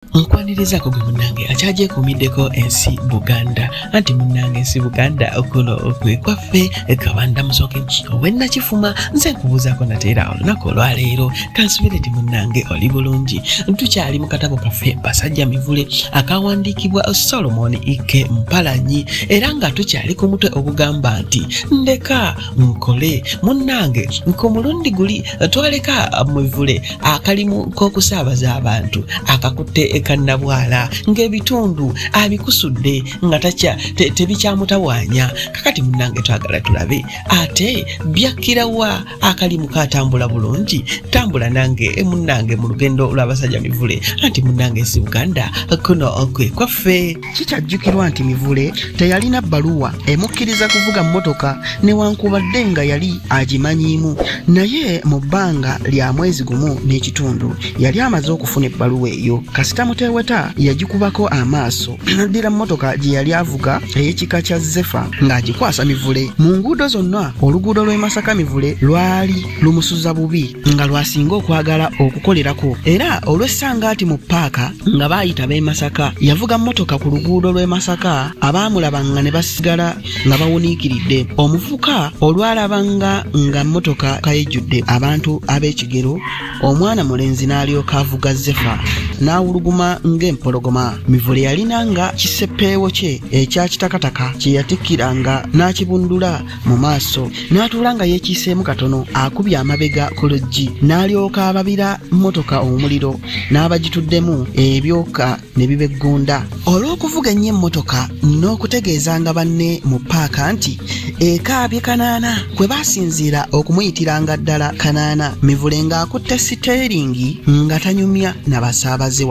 Nkwanirizaako gwe munnange akyaje kumiddeko ensi Buganda anti munnange ensi Buganda okuno okwe kwaffe kabanda musoke wenna kifuma nze nkubuuzaako nateera olunaku olwaleero kansubire ti munnange oli bulungi tukyali mu katabo kaffe Basajja Mivule akawandiikibwa Solomon Ike Mpalanyi era nga tukyali ku mutwe ogugamba nti Ndeka Nkole munnange ku mulundi guli twaleka Mivule akalimu k'okusaabaza abantu akakutte kannabwala ng'ebitundu abikusudde nga tebikyamutawaanya kakati munnange twagala tulabe ate byakkirawa akalimu katambula bulungi tambula nange munnange mu lugendo lwa Basajja Mivule anti munnange ensi Buganda kuno okwe kwaffe kikyajjukirwa nti Mivule teyalina bbaluwa emukkiriza kuvuga mmotoka newankubadde nga yali agimanyiimu naye mu bbanga lya mwezi gumu n'ekitundu yali amaze okufuna ebbaluwa eyo kasita muteweta yagikubako amaaso naddira mmotoka gye yali avuga ey'ekika kya Zefa ng'agikwasa Mivule mu nguudo zonna oluguudo lw'e Masaka Mivule lwali lumusuza bubi nga lwasinga okwagala okukolerako era olw'essangaati mu paaka nga baayita b'e Masaka yavuga mmotoka ku luguudo lw'e Masaka abaamulabanga ne basigala nga bawuniikiridde omuvuka olwalabanga nga mmotoka kayejjudde abantu ab'ekigero omwana mulenzi n'alyoka avuga Zefa n'awuluguma ng'empologoma Mivule yalinanga kiseppeewo kye ekya kitakataka kye yatikkiranga n'akibundula mu maaso n'atuula nga yeekiiseemu katono akubye amabega ku luggi n'alyoka ababira mmotoka omuliro n'abagituddemu ebyoka ne bibeggunda olw'okuvuga ennyo emmotoka n'okutegeezanga banne mu paaka nti ekaabye kanaana kwe baasinziira okumuyitiranga ddala kanaana Mivule ng'akutte siteeringi nga tanyumya n'abasaabaze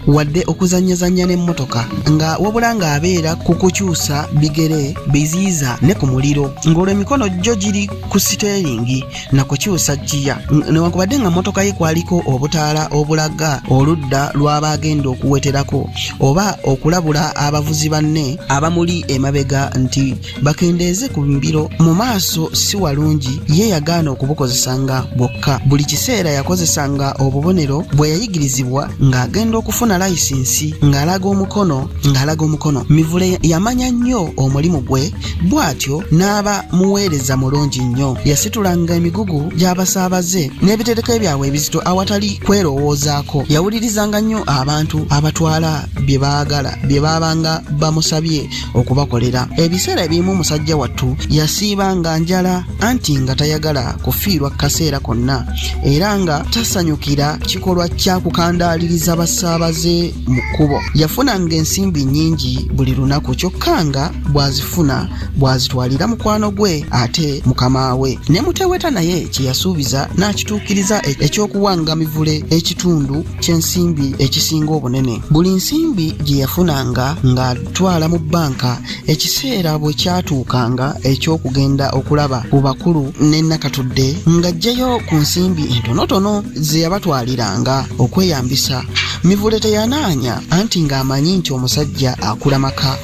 wadde okuzannyazannya n'emmotoka nga wabula ng'abeera ku kukyusa bigere biziiza ne ku muliro ng'olw'emikono gyo giri ku siteeringi na kukyusa jjiya newankubadde nga mmotoka ye kwaliko obutaala obulaga oludda lw'abaagenda okuweterako oba okulabula abavuzi banne abamuli emabega nti bakendeeze ku mbiro mu maaso si walungi ye yagaana okubukozesanga bwokka buli kiseera yakozesanga obubonero bwe yayigirizibwa ng'agenda okufuna layisinsi ng'alaga omukono Mivule yamanya nnyo omulimu gwe bw'atyo n'aba muweereza mulungi nnyo yasitulanga emigugu gy'abasaabaze n'ebitereko byabwe ebizito awatali kwerowoozaako yawulirizanga nnyo abantu abatwala bye baagala bye baabanga bamusabye okubakolera ebiseera ebimu musajja wattu yasiibanga njala anti nga tayagala kufiirwa kaseera konna era nga tasanyukira kikolwa kya kukandaaliriza basaabaze mu kkubo yafunanga ensimbi nnyingi buli lunaku kyokka nga bw'azifuna bw'azitwalira mukwano gwe ate mukama we ne muteweta naye kye yasuubiza n'akituukiriza ekyokuwanga Mivule ekitundu ky'ensimbi ekisinga obunene buli nsimbi gye yafunanga ng'atwala mu bbanka ekiseera bwe kyatuukanga eky'okugenda okulaba ku bakulu ne nakatudde ng'aggyeyo ku nsimbi entonotono ze yabatwaliranga okweyambisa Mivule teyanaanya anti ng'amanyi nti omusajja akula maka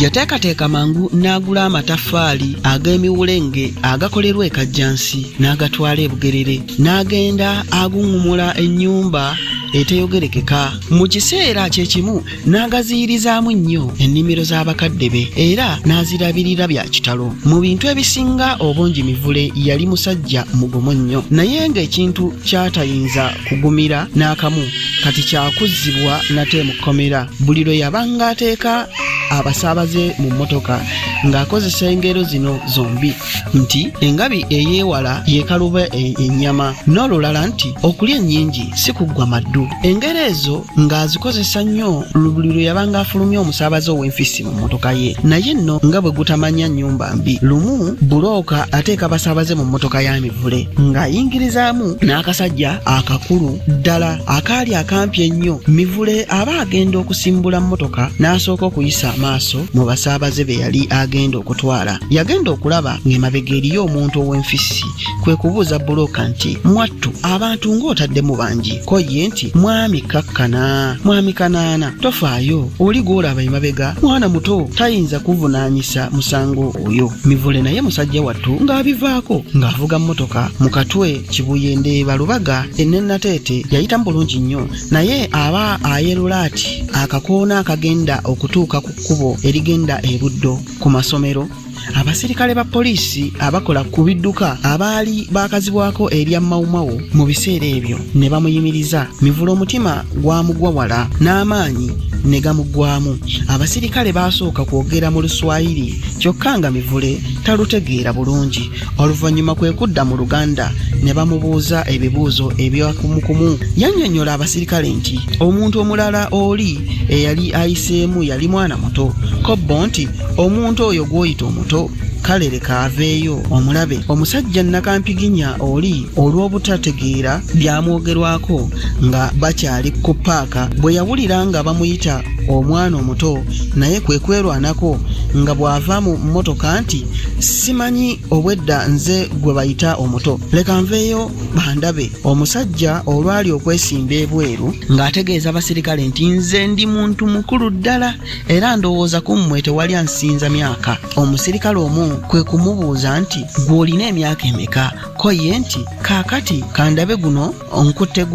yateekateeka mangu n'agula amataffaali ag'emiwulenge agakolerwa ekajjansi n'agatwala e Bugerere n'agenda aguŋŋumula ennyumba eteyogerekeka mu kiseera kye kimu n'agaziyirizaamu nnyo ennimiro z'abakadde be era n'azirabirira bya kitalo mu bintu ebisinga obungi Mivule yali musajja mugumu nnyo naye ng'ekintu kyatayinza kugumira n'akamu kati kyakuzzibwa nate mu kkomera buli lwe yabanga ateeka abasaabaze mu mmotoka ng'akozesa engero zino zombi nti engabi eyeewala yeekaluba ennyama n'olulala nti okulya ennyingi si kuggwa maddu engero ezo ng'azikozesa nnyo buli lwe yabanga afulumya omusaabaze ow'enfisi mu mmotoka ye naye nno nga bwe gutamanya nnyumba mbi lumu bulooka ateeka abasaabaze mu mmotoka ya Mivule ng'ayingirizaamu n'akasajja akakulu ddala akaali akampi ennyo Mivule aba agenda okusimbula mmotoka n'asooka okuyisa amaaso mu basaabaze be yali gy'agenda okutwala. Yagenda okulaba ng'emabega eriyo omuntu ow'enfisi, kwe kubuuza bbulooka nti mwattu abantu ng'otaddemu bangi, ko ye nti mwami kakkana, mwami kanaana, tofaayo, oli gw'olaba emabega mwana muto tayinza kuvunaanyisa musango oyo. Mivule naye musajja wattu ng'abivaako ng'avuga mmotoka mu katwe Kibuyendeeba Lubaga Ennenateete yayitamu bulungi nnyo, naye aba ayerula ati akakoona akagenda okutuuka ku kkubo erigenda e Buddo ku masomero. Abasirikale ba poliisi abakola ku bidduka abaali baakazibwako erya Mawumawu mu biseera ebyo ne bamuyimiriza. Mivule omutima gwamugwa wala n'amaanyi ne gamuggwamu. Abasirikale baasooka kwogera mu Luswayiri kyokka nga Mivule talutegeera bulungi. Oluvannyuma kwe kudda mu Luganda ne bamubuuza ebibuuzo ebyakumukumu. Yannyonnyola abasirikale nti omuntu omulala oli eyali ayiseemu yali mwana muto, ko bo nti omuntu oyo gw'oyita omuto kale leka aveeyo omulabe. Omusajja Nakampiginya oli olw'obutategeera byamwogerwako nga bakyali ku paaka, bwe yawulira nga bamuyita omwana omuto naye kwe kwerwanako nga bw'ava mu mmotoka nti simanyi obwedda nze gwe bayita omuto, leka nveeyo bandabe. Omusajja olwali okwesimba ebweru ng'ategeeza abasirikale nti nze ndi muntu mukulu ddala era ndowooza ku mmwe tewali ansinza myaka. Omusirikale omu kwe kumubuuza nti gw'olina emyaka emeka, ko ye nti kaakati kandabe guno onkutte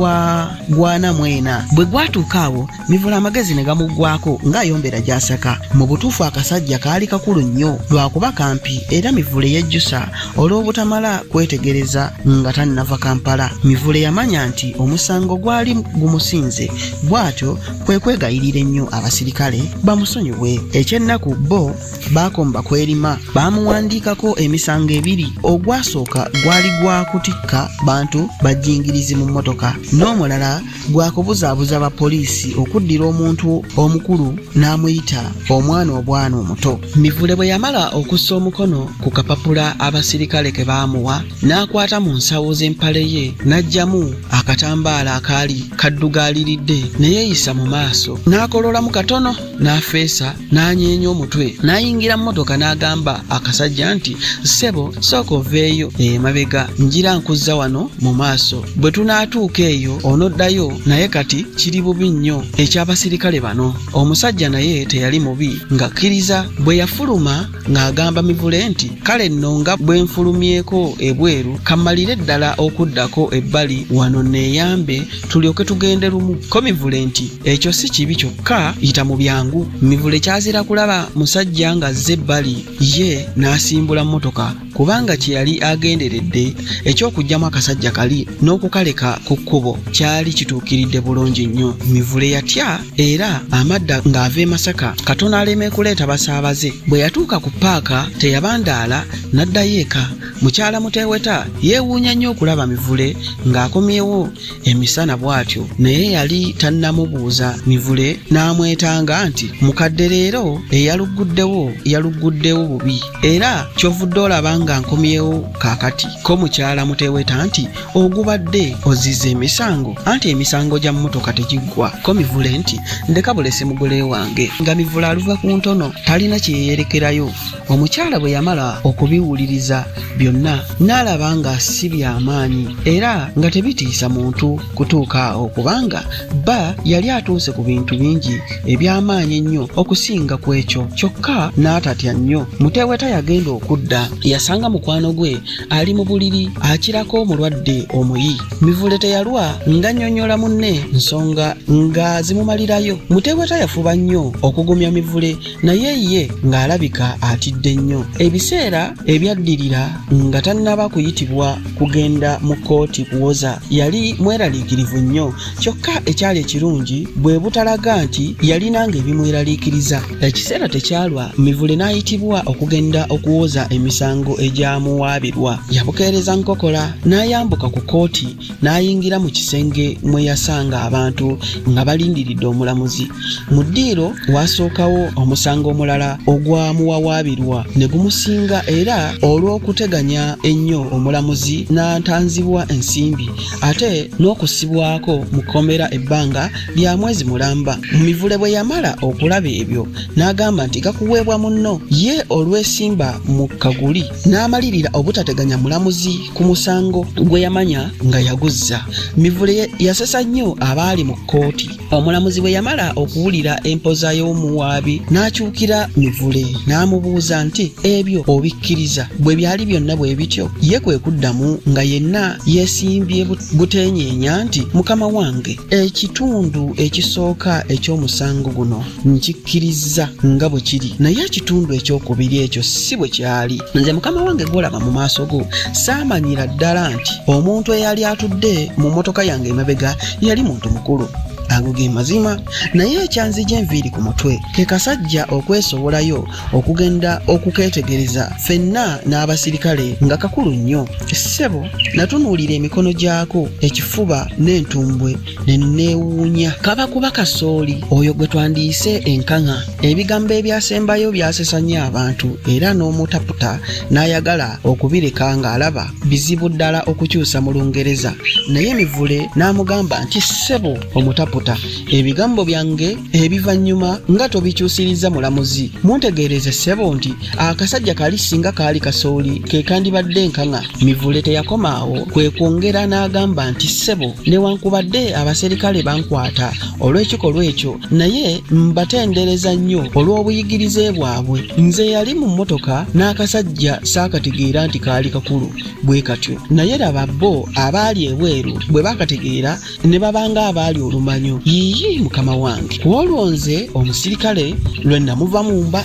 gwana mwena. Bwe gwatuuka awo Mivule amagezi ne gamuggwako ng'ayombera gy'asaka. Mu butuufu akasajja kaali kakulu nnyo lwakuba kampi era Mivule yejjusa olw'obutamala kwetegereza nga tannava Kampala. Mivule yamanya nti omusango gwali gumusinze, bw'atyo kwe kwegayirira ennyo abasirikale bamusonyiwe. Ekyennaku bo baakomba kwerima, baamuwandiikako emisango ebiri. Ogwasooka gwali gwa kutikka bantu bajjingirizi mu mmotoka, n'omulala gwa kubuzaabuza ba poliisi okuddira omuntu omukulu n'amuyita omwana obwana omuto. Mivule bwe yamala okussa omukono ku kapapula abasirikale ke baamuwa, n'akwata mu nsawo z'empale ye n'aggyamu akatambaala akaali kaddugaaliridde ne yeeyisa mu maaso, n'akololamu katono n'afeesa n'anyeenya omutwe, n'ayingira mmotoka n'agamba akasajja nti ssebo sooka oveeyo emabega, njira nkuzza wano mu maaso, bwe tunaatuuka eyo onoddayo. Naye kati kiri bubi nnyo eky'abasirikale bano. Omusajja naye teyali mubi, ng'akkiriza. Bwe yafuluma ng'agamba Mivule nti kale nno nga bwe nfulumyeko ebweru kammalire ddala okuddako ebbali wano neeyambe tulyoke tugende lumu. Ko Mivule nti ekyo si kibi kyokka yita mu byangu. Mivule kyazira kulaba musajja ng'azze ebbali, ye n'asimbula mmotoka kubanga kye yali agenderedde eky'okuggyamu akasajja kali n'okukaleka ku kkubo kyali kituukiridde bulungi nnyo. Mivule yatya era amadda ng'ava e Masaka katono aleme kuleeta basaabaze. Bwe yatuuka ku paaka teyabandaala, n'addayo eka. Mukyala Muteweta yeewuunya nnyo okulaba Mivule ng'akomyewo emisana bw'atyo, naye yali tannamubuuza. Mivule n'amwetanga nti mukadde leero yaluguddewo bubi era kyovudde olaba nga nkomyewo kaakati. Ko mukyala Muteweta nti ogubadde ozizza emisango, anti emisango gya mmotoka tegiggwa. Ko Mivule nti ndeka bulesi mugole wange. Nga Mivule aluva ku ntono talina kyeyerekerayo. Omukyala bwe yamala okubiwuliriza byonna n'alaba nga si by'amaanyi era nga tebitiisa muntu kutuuka awo, kubanga bba yali atuuse ku bintu bingi eby'amaanyi ennyo okusinga ku ekyo, kyokka n'atatya nnyo. Muteweta yagenda okudda, yasanga mukwano gwe ali mu buliri akirako omulwadde omuyi. Mivule teyalwa ng'annyonnyola munne nsonga nga zimumalirayo. Muteweta yafuba nnyo okugumya Mivule, naye ye ng'alabika atidde nnyo. Ebiseera ebyaddirira nga tannaba kuyitibwa kugenda mu kkooti kuwoza, yali mweraliikirivu nnyo, kyokka ekyali ekirungi bwe butalaga nti yalinanga ebimweraliikiriza. Ekiseera tekyalwa Mivule n'ayitibwa okugenda okuwoza emisango egyamuwaabirwa. Yabukeereza nkokola n'ayambuka ku kkooti n'ayingira mu kisenge mwe yasanga abantu nga balindiridde omulamuzi. Mu ddiiro wasookawo omusango omulala ogwamuwawaabirwa ne gumusinga era olw'okuteganya n'amuyigganya ennyo omulamuzi n'antanzibwa ensimbi ate n'okusibwako mu kkomera ebbanga lya mwezi mulamba. Mivule bwe yamala okulaba ebyo n'agamba nti gakuweebwa munno ye olwesimba mu kaguli n'amalirira obutateganya mulamuzi ku musango gwe yamanya nga yaguzza. Mivule yasesa nnyo abaali mu kkooti. Omulamuzi bwe yamala okuwulira empoza y'omuwaabi n'akyukira Mivule n'amubuuza nti ebyo obikkiriza bwe byali byonna bwe bityo? Ye kwe kuddamu nga yenna yeesimbye butenyeenya nti mukama wange, ekitundu ekisooka eky'omusango guno nkikkiriza nga bwe kiri, naye ekitundu ekyokubiri ekyo si bwe kyali. Nze mukama wange gw'olaba mu maaso go saamanyira ddala nti omuntu eyali atudde mu mmotoka yange emabega yali muntu mukulu. Ago ge mazima, naye ekyanzija enviiri ku mutwe ke kasajja okwesobolayo okugenda okukeetegereza ffenna n'abasirikale nga kakulu nnyo. Ssebo natunuulira emikono gyako, ekifuba n'entumbwe ne neewuunya. Kaba kuba kasooli oyo gwe twandiise enkaŋa. Ebigambo ebyasembayo byasesa nnyo abantu era n'omutaputa n'ayagala okubireka ng'alaba bizibu ddala okukyusa mu Lungereza. Naye Mivule n'amugamba nti ssebo omutaputa, ebigambo byange ebivannyuma nga tobikyusiriza mulamuzi. Muntegeereze ssebo nti akasajja kali singa kaali kasooli ke kandibadde enkaŋa. Mivule teyakomaawo kwe kwongera n'agamba nti ssebo newankubadde abaserikale bankwata olw'ekikolwa ekyo, naye mbatendereza nnyo olw'obuyigirize bwabwe. Nze yali mu mmotoka n'akasajja saakategeera nti kaali kakulu bwe katyo, naye laba bo abaali ebweru bwe baakategeera ne babanga abaali olumanyo. Yiyi mukama wange, olwo nze omusirikale lwe namuva mu mba.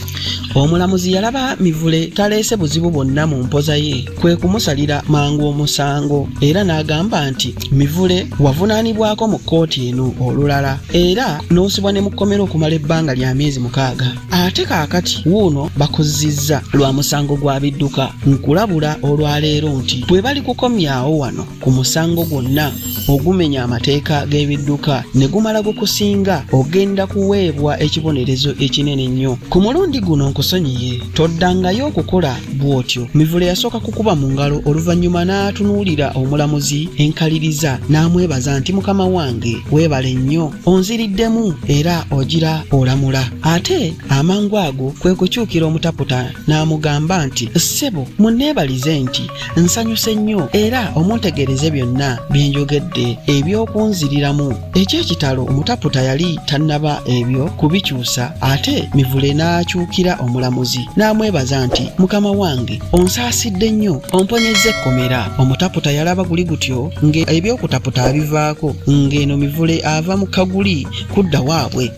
Omulamuzi yalaba Mivule taleese buzibu bwonna mu mpoza ye, kwe kumusalira mangu omusango era n'agamba nti Mivule wavunaanibwako mu kkooti eno olulala era n'osibwa ne mu kkomera okumala ebbanga lya myezi 6. Ate kaakati wuuno bakuzizza lwa musango gwa bidduka. Nkulabula olwaleero nti bwe bali kukomyawo wano ku musango gwonna ogumenya amateeka g'ebidduka ne gumala gukusinga, ogenda kuweebwa ekibonerezo ekinene nnyo. Ku mulundi guno nkusonyiye, toddangayo okukola bw'otyo. Mivule yasooka kukuba mu ngalo oluvannyuma n'atunuulira omulamuzi enkaliriza n'amwebaza nti mukama wange weebale nnyo, onziriddemu era ogira olamula. Ate amangu ago kwe kukyukira omutaputa n'amugamba nti ssebo munneebalize nti nsanyuse nnyo era omuntegereze byonna bye njogedde eby'okunziriramu. Eky'ekitalo omutaputa yali tannaba ebyo kubikyusa, ate Mivule n'akyukira omulamuzi n'amwebaza nti mukama wange onsaasidde nnyo, omponyezza ekkomera. Omutaputa yalaba guli gutyo ng'ebyokutaputa abivaako, ng'eno Mivule ava mu kaguli kudda waabwe.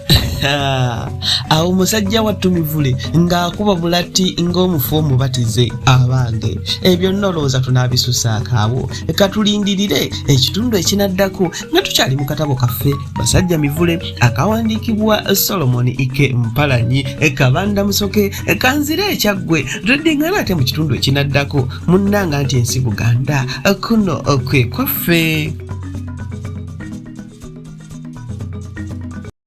Awo omusajja wattu Mivule ng'akuba bulatti ng'omufu omubatize. Abange ebyo nolowooza tunaabisusaako awo, katulindirire ekitundu ekinaddako nga tukyali mu katabo kaffe Basajja Mivule akawandiikibwa Solomon Ike Mpalanyi Kabanda Musoke kanzire ekyaggwe. Tudingana ate mu kitundu ekinaddako munnanga nti ensi Buganda kuno kwe kwaffe.